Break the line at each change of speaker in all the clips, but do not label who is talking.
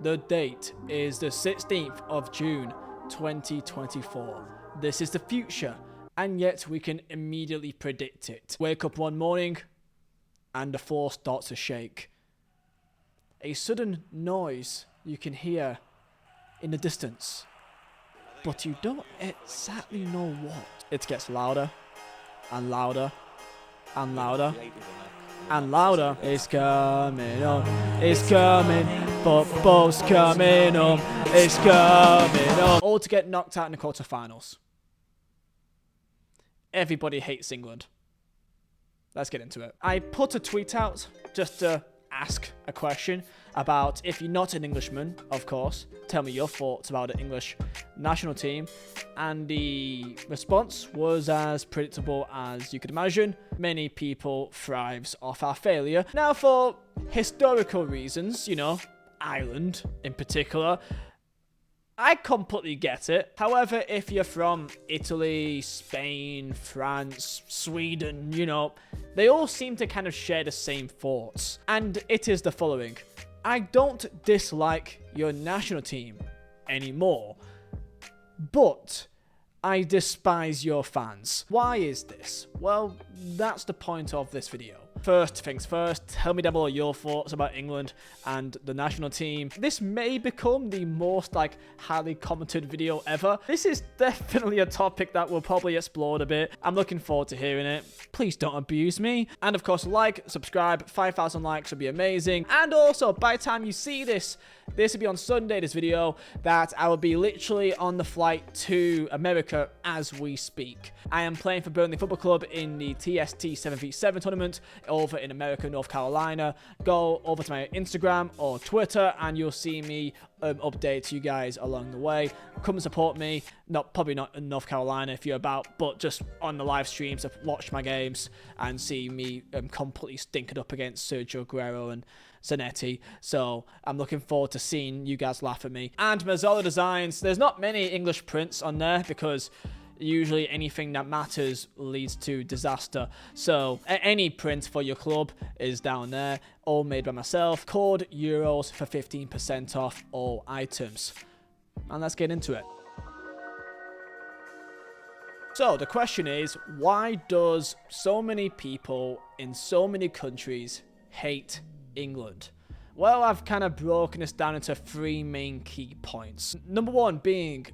The date is the 16th of June, 2024. This is the future, and yet we can immediately predict it. Wake up one morning, and the floor starts to shake. A sudden noise you can hear in the distance, but you don't exactly know what. It gets louder, and louder, and louder, and louder. It's coming on, it's coming, football's coming on, it's coming on. All to get knocked out in the quarterfinals. Everybody hates England. Let's get into it. I put a tweet out just to ask a question about, if you're not an Englishman, of course, tell me your thoughts about the English national team. And the response was as predictable as you could imagine. Many people thrives off our failure. Now, for historical reasons, you know, Ireland in particular, I completely get it. However, if you're from Italy, Spain, France, Sweden, you know, they all seem to kind of share the same thoughts. And it is the following. I don't dislike your national team anymore, but I despise your fans. Why is this? Well, that's the point of this video. First things first, tell me down below your thoughts about England and the national team. This may become the most highly commented video ever. This is definitely a topic that we'll probably explore a bit. I'm looking forward to hearing it. Please don't abuse me. And of course, like, subscribe, 5,000 likes would be amazing. And also, by the time you see this will be on Sunday, this video, that I will be literally on the flight to America as we speak. I am playing for Burnley Football Club in the TST 7v7 tournament over in America, North Carolina. Go over to my Instagram or Twitter and you'll see me update you guys along the way. Come and support me. Probably not in North Carolina if you're about, but just on the live streams to watch my games and see me completely stinking up against Sergio Aguero and Zanetti. So I'm looking forward to seeing you guys laugh at me. And Mazzola Designs, there's not many English prints on there because usually anything that matters leads to disaster. So any print for your club is down there, all made by myself. Code Euros for 15% off all items. And let's get into it. So the question is, why does so many people in so many countries hate England? Well, I've kind of broken this down into three main key points. Number one being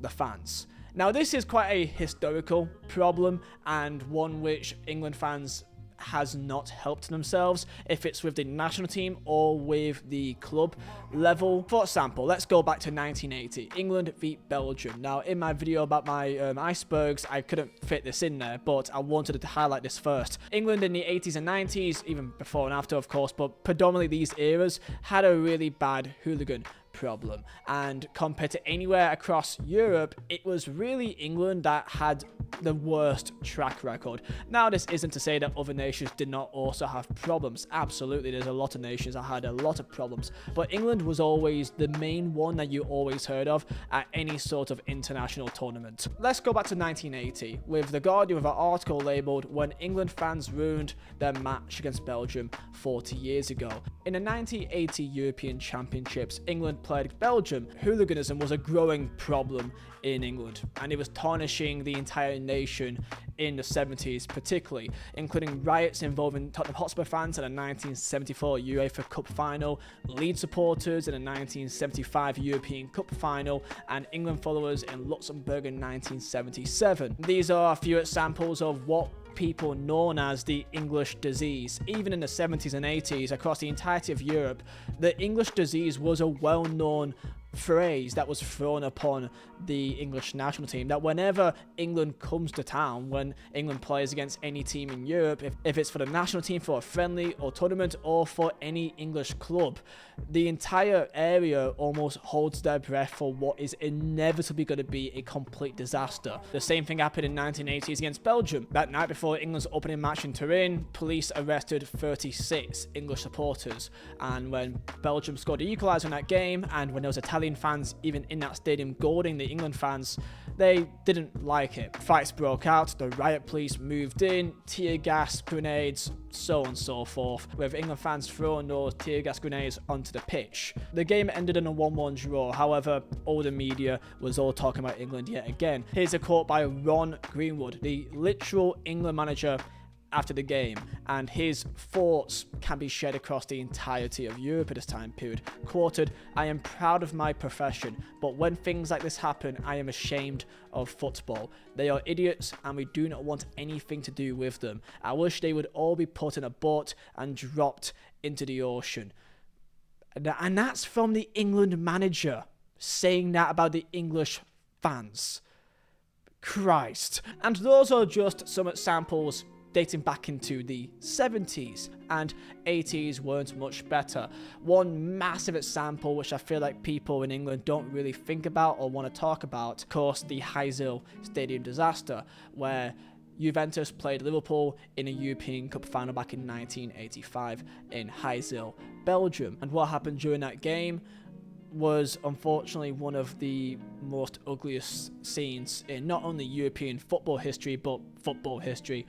the fans. Now, this is quite a historical problem and one which England fans has not helped themselves, if it's with the national team or with the club level. For example, let's go back to 1980. England beat Belgium. Now, in my video about my icebergs, I couldn't fit this in there, but I wanted to highlight this first. England in the 80s and 90s, even before and after, of course, but predominantly these eras, had a really bad hooligan problem. And compared to anywhere across Europe, it was really England that had the worst track record. Now, this isn't to say that other nations did not also have problems. Absolutely, there's a lot of nations that had a lot of problems, but England was always the main one that you always heard of at any sort of international tournament. Let's go back to 1980 with The Guardian with an article labeled "When England Fans Ruined Their Match Against Belgium 40 Years Ago." In the 1980 European Championships, England played Belgium. Hooliganism was a growing problem in England, and it was tarnishing the entire nation in the 70s particularly, including riots involving Tottenham Hotspur fans in the 1974 UEFA Cup final, Leeds supporters in the 1975 European Cup final, and England followers in Luxembourg in 1977. These are a few examples of what people known as the English disease. Even in the 70s and 80s, across the entirety of Europe, the English disease was a well-known phrase that was thrown upon the English national team, that whenever England comes to town, when England plays against any team in Europe, if it's for the national team, for a friendly or tournament, or for any English club, the entire area almost holds their breath for what is inevitably going to be a complete disaster. The same thing happened in 1980s against Belgium. That night before England's opening match in Turin, police arrested 36 English supporters, and when Belgium scored the equaliser in that game, and when there was Italian Italian fans even in that stadium goading the England fans. They didn't like it. Fights broke out, the riot police moved in, tear gas, grenades, so on and so forth, with England fans throwing those tear gas grenades onto the pitch. The game ended in a 1-1 draw, however, all the media was all talking about England yet again. Here's a quote by Ron Greenwood, the literal England manager, after the game, and his thoughts can be shared across the entirety of Europe at this time period. Quoted, "I am proud of my profession, but when things like this happen, I am ashamed of football. They are idiots and we do not want anything to do with them. I wish they would all be put in a boat and dropped into the ocean." And that's from the England manager saying that about the English fans. Christ. And those are just some samples dating back into the 70s, and 80s weren't much better. One massive example which I feel like people in England don't really think about or want to talk about, of course, the Vizeh Stadium disaster, where Juventus played Liverpool in a European Cup final back in 1985 in Vizeh, Belgium. And what happened during that game was unfortunately one of the most ugliest scenes in not only European football history, but football history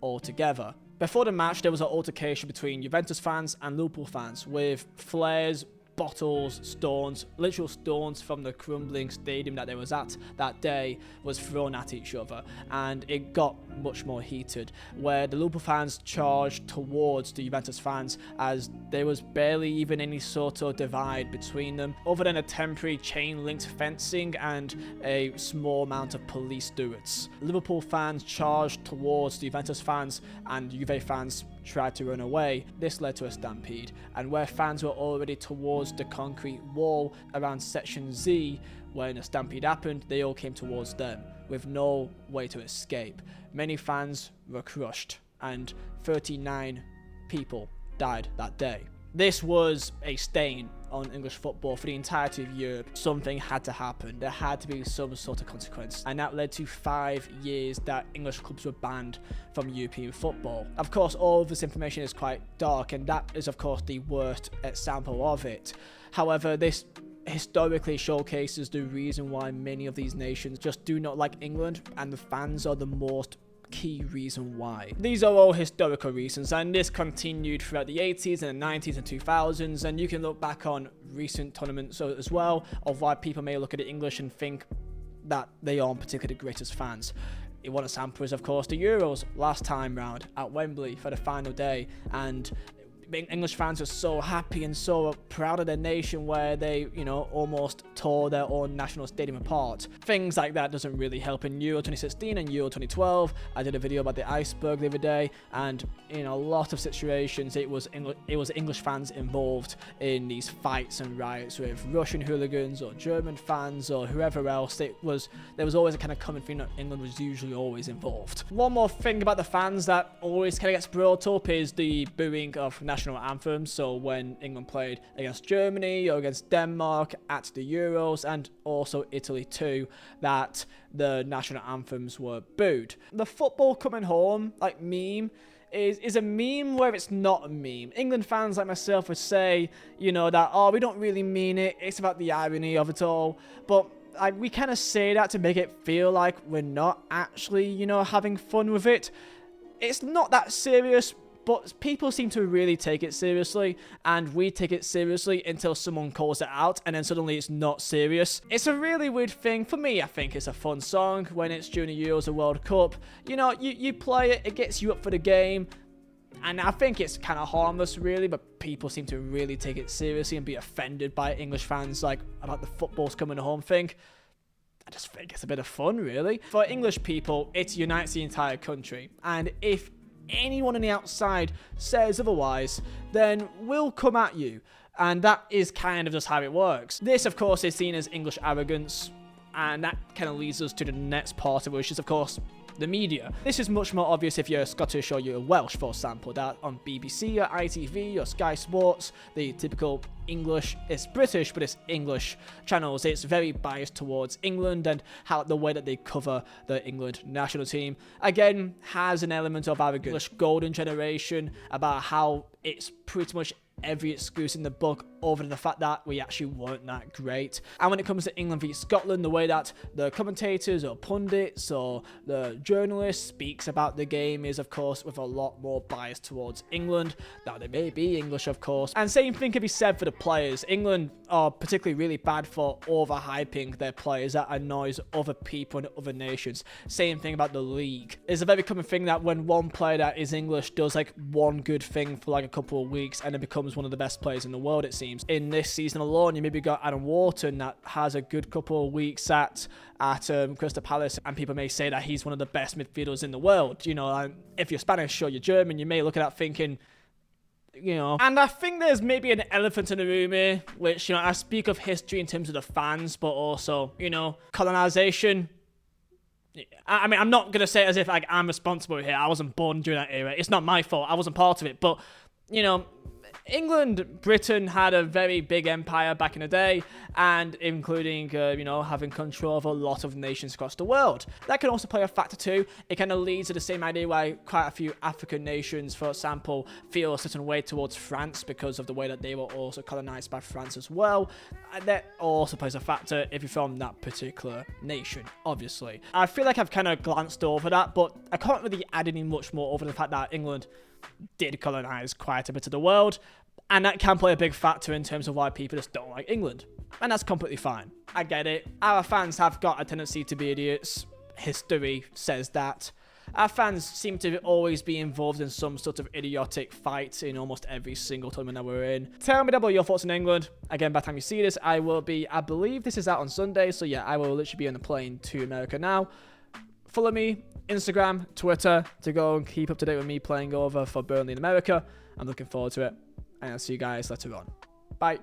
altogether. Before the match, there was an altercation between Juventus fans and Liverpool fans, with flares, bottles, stones, literal stones from the crumbling stadium that they was at that day was thrown at each other, and it got much more heated, where the Liverpool fans charged towards the Juventus fans as there was barely even any sort of divide between them, other than a temporary chain-linked fencing and a small amount of police stewards. Liverpool fans charged towards the Juventus fans, and Juve fans tried to run away. This led to a stampede, and where fans were already towards the concrete wall around section Z when a stampede happened, they all came towards them with no way to escape. Many fans were crushed, and 39 people died that day. This was a stain on English football for the entirety of Europe. Something had to happen. There had to be some sort of consequence. And that led to 5 years that English clubs were banned from European football. Of course, all of this information is quite dark, and that is, of course, the worst example of it. However, this historically showcases the reason why many of these nations just do not like England, and the fans are the most key reason why. These are all historical reasons, and this continued throughout the 80s and the 90s and 2000s, and you can look back on recent tournaments as well of why people may look at the English and think that they aren't particularly the greatest fans. One example is, of course, the Euros last time round at Wembley for the final day, and English fans were so happy and so proud of their nation, where they, almost tore their own national stadium apart. Things like that doesn't really help in Euro 2016 and Euro 2012. I did a video about the iceberg the other day, and in a lot of situations, it was English fans involved in these fights and riots with Russian hooligans or German fans or whoever else. There was always a kind of common thing that England was usually always involved. One more thing about the fans that always kind of gets brought up is the booing of national anthems. So when England played against Germany or against Denmark at the Euros, and also Italy too, that the national anthems were booed. The football coming home meme is a meme where it's not a meme. England fans like myself would say, that, we don't really mean it, it's about the irony of it all. But we kind of say that to make it feel like we're not actually, having fun with it. It's not that serious, but people seem to really take it seriously, and we take it seriously until someone calls it out, and then suddenly it's not serious. It's a really weird thing. For me, I think it's a fun song when it's during the Euros or World Cup. You play it, it gets you up for the game, and I think it's kind of harmless, really, but people seem to really take it seriously and be offended by English fans, about the football's coming home thing. I just think it's a bit of fun, really. For English people, it unites the entire country, and if anyone on the outside says otherwise, then we'll come at you. And that is kind of just how it works. This, of course, is seen as English arrogance, and that kind of leads us to the next part of it, which is, of course, the media. This is much more obvious if you're Scottish or you're Welsh, for example, that on BBC or ITV or Sky Sports, the typical English, it's British, but it's English channels. It's very biased towards England, and how the way that they cover the England national team, again, has an element of arrogance. English golden generation, about how it's pretty much every excuse in the book over the fact that we actually weren't that great. And when it comes to England v Scotland, the way that the commentators or pundits or the journalists speaks about the game is, of course, with a lot more bias towards England. Now, they may be English, of course. And same thing can be said for the players. England are particularly really bad for overhyping their players. That annoys other people in other nations. Same thing about the league. It's a very common thing that when one player that is English does like one good thing for like a couple of weeks and then becomes one of the best players in the world, it seems. In this season alone, you maybe got Adam Wharton that has a good couple of weeks at Crystal Palace, and people may say that he's one of the best midfielders in the world. You know, and if you're Spanish or you're German, you may look at that thinking, you know. And I think there's maybe an elephant in the room here, which, you know, I speak of history in terms of the fans, but also, you know, colonization. I mean, I'm not going to say it as if like I'm responsible here. I wasn't born during that era. It's not my fault. I wasn't part of it. But, you know, England, Britain had a very big empire back in the day, and including, you know, having control of a lot of nations across the world. That can also play a factor too. It kind of leads to the same idea why quite a few African nations, for example, feel a certain way towards France because of the way that they were also colonized by France as well. And that also plays a factor if you're from that particular nation, obviously. I feel like I've kind of glanced over that, but I can't really add any much more over the fact that England did colonize quite a bit of the world, and that can play a big factor in terms of why people just don't like England, and that's completely fine. I get it. Our fans have got a tendency to be idiots. History says that. Our fans seem to always be involved in some sort of idiotic fight in almost every single tournament that we're in. Tell me down below your thoughts on England. Again, by the time you see this, I believe this is out on Sunday, so yeah, I will literally be on the plane to America now. Follow me, Instagram, Twitter, to go and keep up to date with me playing over for Burnley in America. I'm looking forward to it, and I'll see you guys later on. Bye.